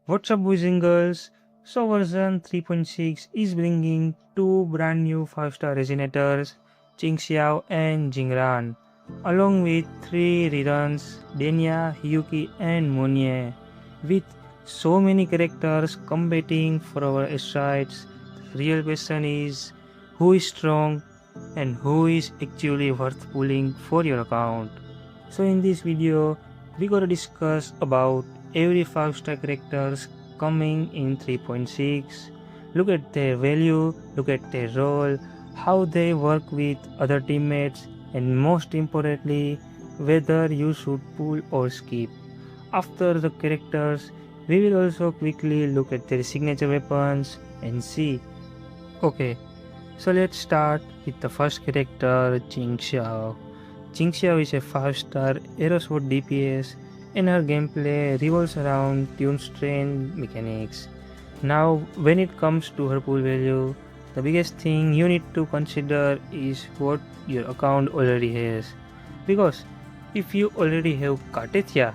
What's up, boys and girls? So, version 3.6 is bringing two brand new 5-star resonators, Qingxiao and Jingran, along with three reruns, Denia, Hiyuki, and Mornye. With so many characters competing for our strides, the real question is who is strong and who is actually worth pulling for your account. So, in this video, we gotta discuss about every 5-star characters coming in 3.6. Look at their value, look at their role, how they work with other teammates, and most importantly, whether you should pull or skip. After the characters, we will also quickly look at their signature weapons and see. Okay, so let's start with the first character, Qingxiao. Qingxiao is a 5-star Aerosword DPS and her gameplay revolves around tune strain mechanics. Now, when it comes to her pull value, the biggest thing you need to consider is what your account already has. Because if you already have Kartethia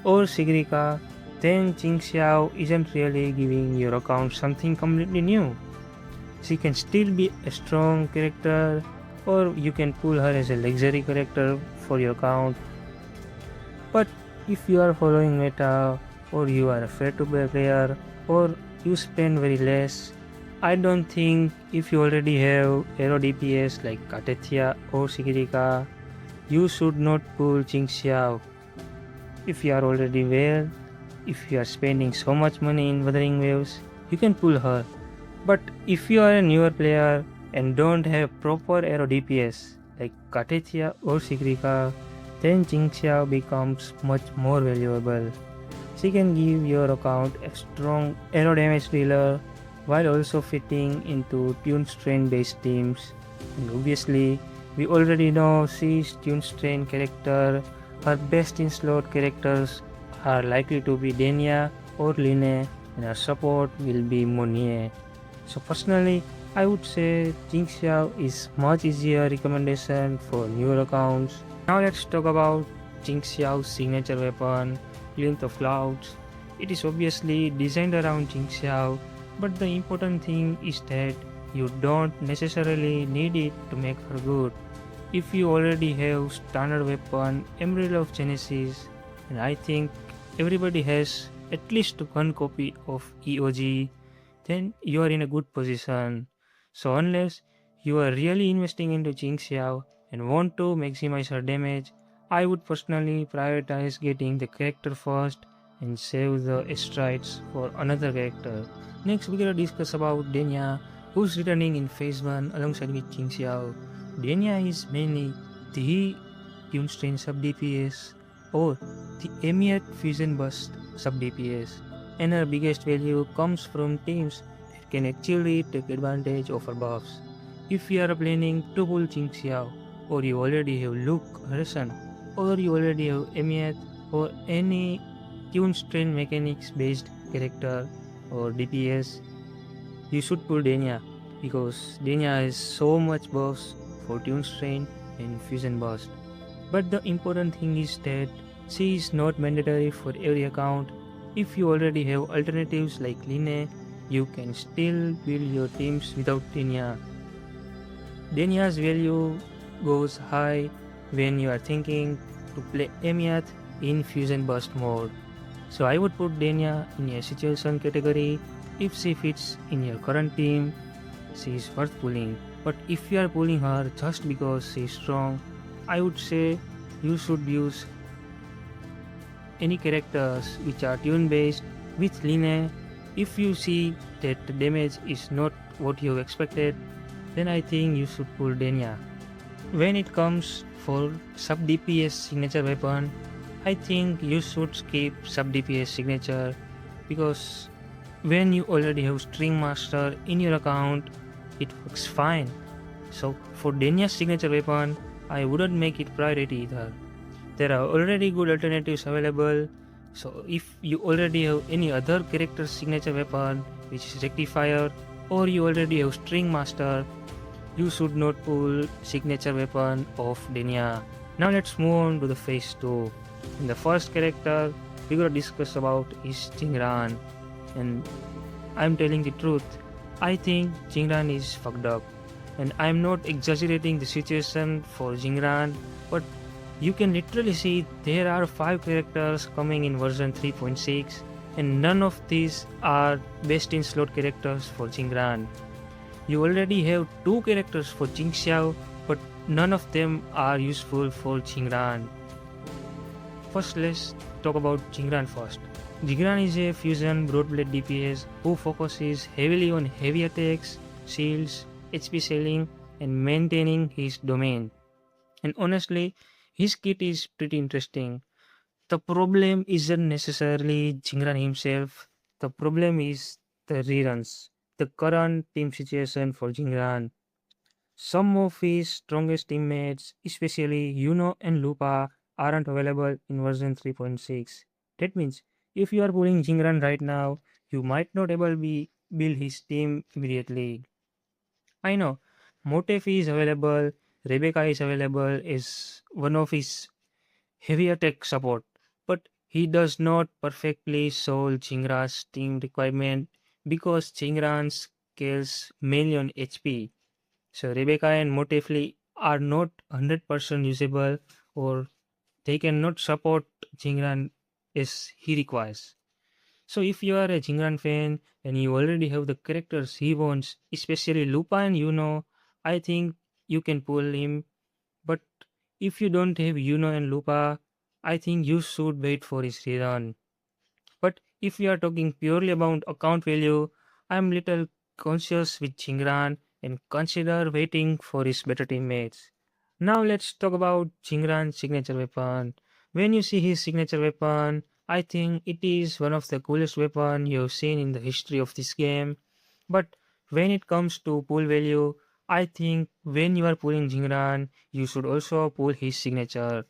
or Sigrika, then Qingxiao isn't really giving your account something completely new. She can still be a strong character, or you can pull her as a luxury character for your account. But if you are following meta, or you are a free-to-play player, or you spend very less, I don't think if you already have Aero DPS like Kartethia or Sigrika, you should not pull Qingxiao. If you are already well, if you are spending so much money in Wuthering Waves, you can pull her. But if you are a newer player and don't have proper Aero DPS like Kartethia or Sigrika, then Qingxiao becomes much more valuable. She can give your account a strong Aero damage dealer while also fitting into tune strain based teams. And obviously, we already know she's tune strain character. Her best in slot characters are likely to be Denia or Line, and her support will be Mornye. So personally, I would say Qingxiao is much easier recommendation for newer accounts. Now let's talk about Qingxiao's signature weapon, Glint of Clouds. It is obviously designed around Qingxiao, but the important thing is that you don't necessarily need it to make her good. If you already have standard weapon Emerald of Genesis, and I think everybody has at least one copy of EOG, then you are in a good position. So unless you are really investing into Qingxiao and want to maximize her damage, I would personally prioritize getting the character first and save the strides for another character. Next, we gotta discuss about Denia, who's returning in phase 1 alongside with Qingxiao. Denia is mainly the Tune Strain sub DPS or the Emiat Fusion Burst sub DPS, and her biggest value comes from teams that can actually take advantage of her buffs. If you are planning to pull Qingxiao, or you already have Luke Harrison, or you already have Emiat, or any tune strain mechanics based character or DPS, you should pull Denia because Denia has so much buffs for tune strain and fusion burst. But the important thing is that she is not mandatory for every account. If you already have alternatives like Line, you can still build your teams without Denia. Denia's value goes high when you are thinking to play Emiat in Fusion Burst mode. So I would put Denia in a situation category. If she fits in your current team, she is worth pulling. But if you are pulling her just because she is strong, I would say you should use any characters which are tune based with Line. If you see that the damage is not what you expected, then I think you should pull Denia. When it comes for sub DPS signature weapon, I think you should skip sub DPS signature because when you already have String Master in your account, it works fine. So for Denia's signature weapon, I wouldn't make it priority either. There are already good alternatives available. So if you already have any other character signature weapon which is Rectifier, or you already have String Master, you should not pull signature weapon of Denia. Now let's move on to the phase 2. In the first character we gotta discuss about is Jingran. And I'm telling the truth. I think Jingran is fucked up. And I'm not exaggerating the situation for Jingran, but you can literally see there are 5 characters coming in version 3.6, and none of these are best in slot characters for Jingran. You already have 2 characters for Qingxiao, but none of them are useful for Jingran. First, let's talk about Jingran first. Jingran is a fusion broadblade DPS who focuses heavily on heavy attacks, shields, HP scaling, and maintaining his domain. And honestly, his kit is pretty interesting. The problem isn't necessarily Jingran himself, the problem is the reruns, the current team situation for Jingran. Some of his strongest teammates, especially Yuno and Lupa, aren't available in version 3.6. That means if you are pulling Jingran right now, you might not able be build his team immediately. I know Motif is available, Rebecca is available is one of his heavier tech support, but he does not perfectly solve Jingran's team requirement because Jingran scales mainly on HP. So Rebecca and Motifly are not 100% usable, or they cannot support Jingran as he requires. So if you are a Jingran fan and you already have the characters he wants, especially Lupin, I think you can pull him. But if you don't have Yuno and Lupa, I think you should wait for his rerun. But if we are talking purely about account value, I'm little conscious with Jingran and consider waiting for his better teammates. Now let's talk about Jingran's signature weapon. When you see his signature weapon, I think it is one of the coolest weapon you've seen in the history of this game. But when it comes to pull value, I think when you are pulling Jingran, you should also pull his signature.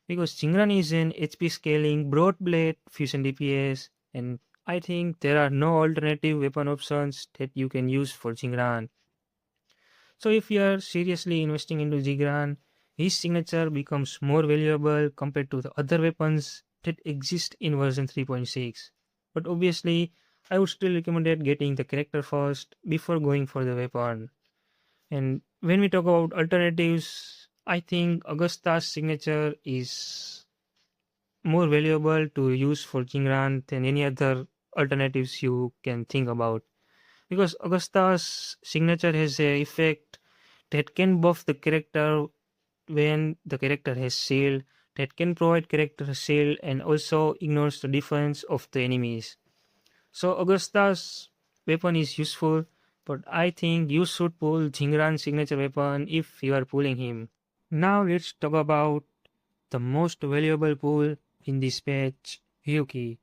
Because Jingran is an HP scaling broad blade fusion DPS, and I think there are no alternative weapon options that you can use for Jingran. So if you are seriously investing into Jingran, his signature becomes more valuable compared to the other weapons that exist in version 3.6. But obviously, I would still recommend getting the character first before going for the weapon. And when we talk about alternatives, I think Augusta's signature is more valuable to use for Jingran than any other alternatives you can think about. Because Augusta's signature has a effect that can buff the character when the character has shield, that can provide character shield and also ignores the defense of the enemies. So Augusta's weapon is useful, but I think you should pull Jingran's signature weapon if you are pulling him. Now let's talk about the most valuable pull in this patch, Hiyuki.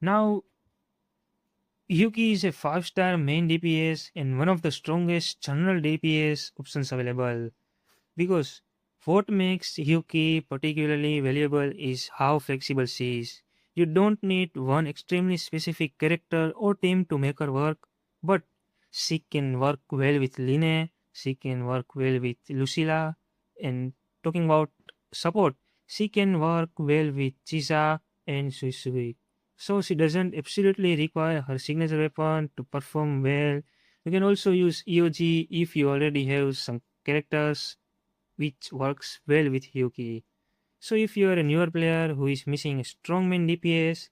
Now Hiyuki is a 5-star main DPS and one of the strongest general DPS options available. Because what makes Hiyuki particularly valuable is how flexible she is. You don't need one extremely specific character or team to make her work, but she can work well with Line, she can work well with Lucilla, and talking about support, she can work well with Chisa and Suisui. So she doesn't absolutely require her signature weapon to perform well. You can also use EOG if you already have some characters which works well with Hiyuki. So if you are a newer player who is missing a strong main DPS,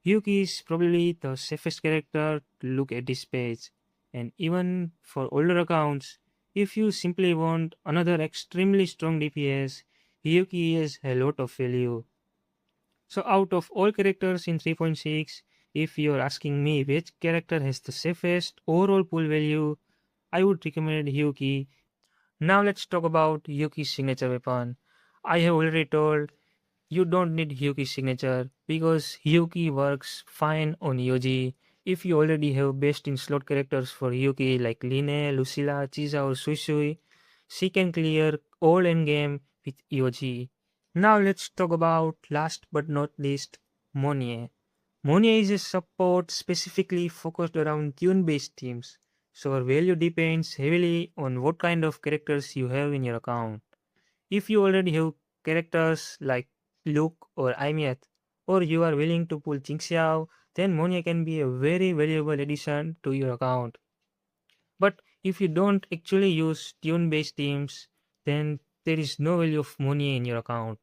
Hiyuki is probably the safest character to look at this page. And even for older accounts, if you simply want another extremely strong DPS, Hiyuki has a lot of value. So out of all characters in 3.6, if you are asking me which character has the safest overall pull value, I would recommend Hiyuki. Now let's talk about Hyuki's signature weapon. I have already told you don't need Hyuki's signature because Hyuki works fine on Yoji. If you already have best in slot characters for Hyuki like Line, Lucilla, Chiza or Suisui, she can clear all endgame with Yoji. Now let's talk about last but not least Mornye. Mornye is a support specifically focused around tune-based teams, so our value depends heavily on what kind of characters you have in your account. If you already have characters like Luke or Aimiat, or you are willing to pull Qingxiao, then Mornye can be a very valuable addition to your account. But if you don't actually use tune-based themes, then there is no value of Mornye in your account.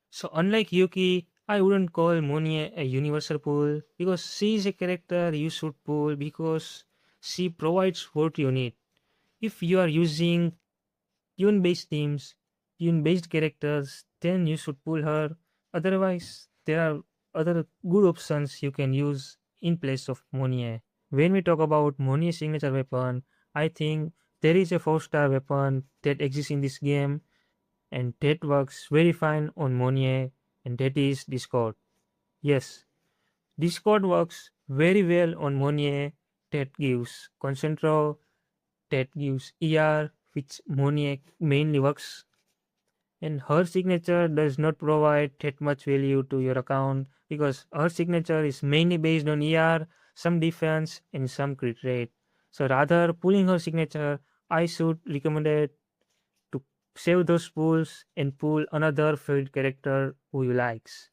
So unlike Yuki, I wouldn't call Mornye a universal pool because she is a character you should pull because she provides what you need. If you are using tune-based themes, tune-based characters, then you should pull her. Otherwise, there are other good options you can use in place of Mornye. When we talk about Mornye's signature weapon, I think there is a 4-star weapon that exists in this game and that works very fine on Mornye, and that is Discord. Yes, Discord works very well on Mornye. That gives Concentro, that gives ER, which Mornye mainly works, and her signature does not provide that much value to your account because her signature is mainly based on ER, some defense, and some crit rate. So rather pulling her signature, I should recommend it to save those pools and pull another favorite character who you likes.